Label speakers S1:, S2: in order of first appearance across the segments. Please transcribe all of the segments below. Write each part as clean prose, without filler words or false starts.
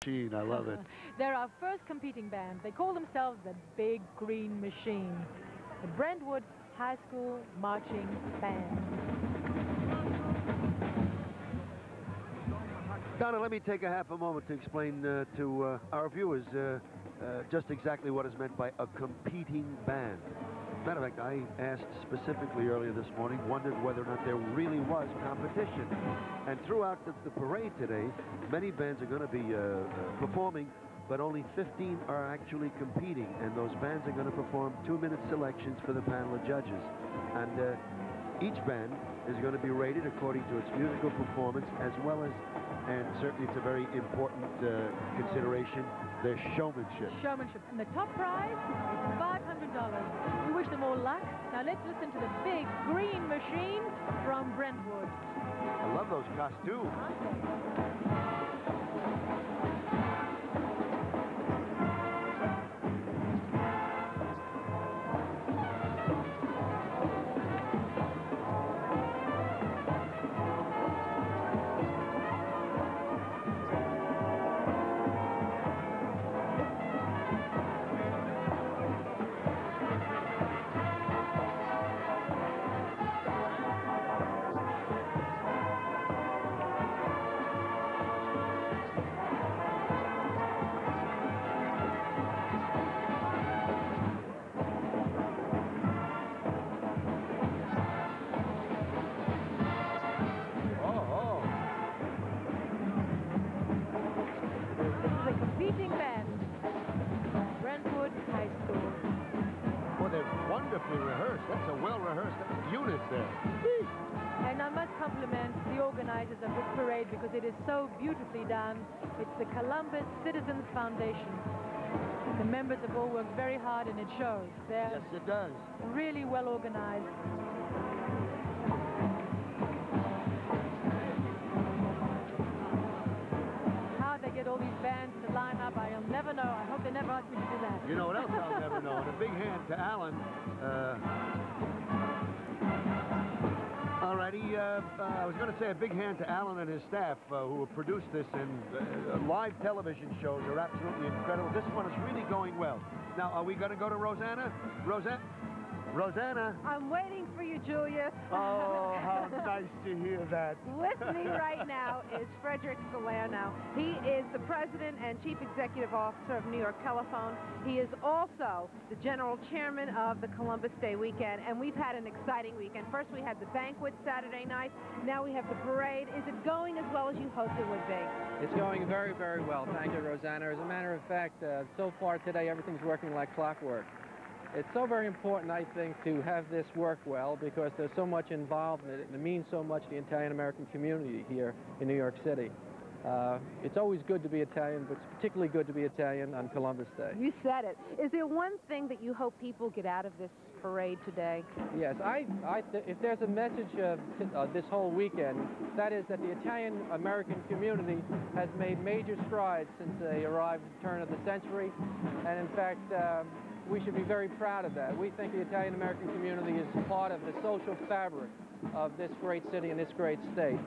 S1: Machine. I love it.
S2: They're our first competing band. They call themselves the Big Green Machine, the Brentwood High School Marching Band.
S1: Donna, let me take a half a moment to explain to our viewers just exactly what is meant by a competing band. Matter of fact, I asked specifically earlier this morning, wondered whether or not there really was competition. And throughout the parade today, many bands are going to be performing, but only 15 are actually competing. And those bands are going to perform 2-minute selections for the panel of judges. And each band is going to be rated according to its musical performance, as well as, and certainly it's a very important consideration, their showmanship.
S2: Showmanship. And the top prize is $500. We wish them all luck. Now let's listen to the Big Green Machine from Brentwood.
S1: I love those costumes.
S2: Competing band, Brentwood High School.
S1: Well, they're wonderfully rehearsed. That's a well-rehearsed unit there.
S2: And I must compliment the organizers of this parade because it is so beautifully done. It's the Columbus Citizens Foundation. The members have all worked very hard, and it shows. They're
S1: Yes, it does.
S2: really well organized. Get all these bands to line up, I'll never know. I hope they never ask me to do that.
S1: You know what else I'll never know? And a big hand to Alan. Alrighty, I was going to say a big hand to Alan and his staff who have produced this, and live television shows are absolutely incredible. This one is really going well. Now, are we going to go to Rosanna? Rosanna?
S3: I'm waiting for you, Julius.
S1: Oh, how nice to hear that.
S3: With me right now is Frederick Salerno. He is the president and chief executive officer of New York Telephone. He is also the general chairman of the Columbus Day weekend, and we've had an exciting weekend. First, we had the banquet Saturday night. Now we have the parade. Is it going as well as you hoped it would be?
S4: It's going very, very well. Thank you, Rosanna. As a matter of fact, so far today, everything's working like clockwork. It's so very important, I think, to have this work well because there's so much involved in it, and it means so much to the Italian-American community here in New York City. It's always good to be Italian, but it's particularly good to be Italian on Columbus Day.
S3: You said it. Is there one thing that you hope people get out of this parade today?
S4: Yes, if there's a message this whole weekend, that is that the Italian-American community has made major strides since they arrived at the turn of the century, and in fact, we should be very proud of that. We think the Italian-American community is part of the social fabric of this great city and this great state.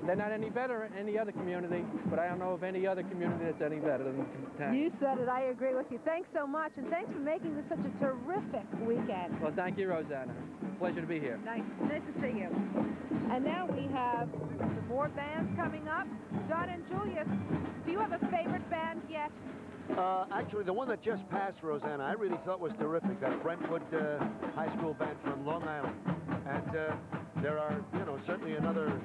S4: They're not any better than any other community, but I don't know of any other community that's any better than Italian.
S3: You said it. I agree with you. Thanks so much, and thanks for making this such a terrific weekend.
S4: Well, thank you, Rosanna. Pleasure to be here.
S3: Nice to see you. And now we have the more bands coming up. Don and Julius, do you have a favorite band yet?
S1: Actually, the one that just passed, Rosanna, I really thought was terrific, that Brentwood High School band from Long Island. And there are, you know, certainly another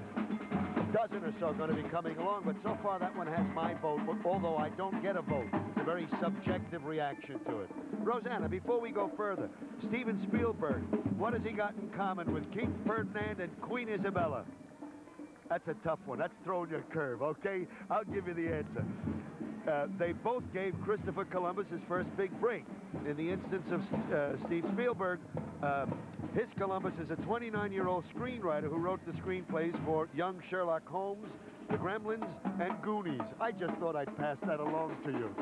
S1: dozen or so going to be coming along, but so far that one has my vote, although I don't get a vote. It's a very subjective reaction to it. Rosanna, before we go further, Steven Spielberg, what has he got in common with King Ferdinand and Queen Isabella? That's a tough one. That's throwing you a curve, okay? I'll give you the answer. They both gave Christopher Columbus his first big break. In the instance of Steve Spielberg, his Columbus is a 29-year-old screenwriter who wrote the screenplays for Young Sherlock Holmes, The Gremlins, and Goonies. I just thought I'd pass that along to you.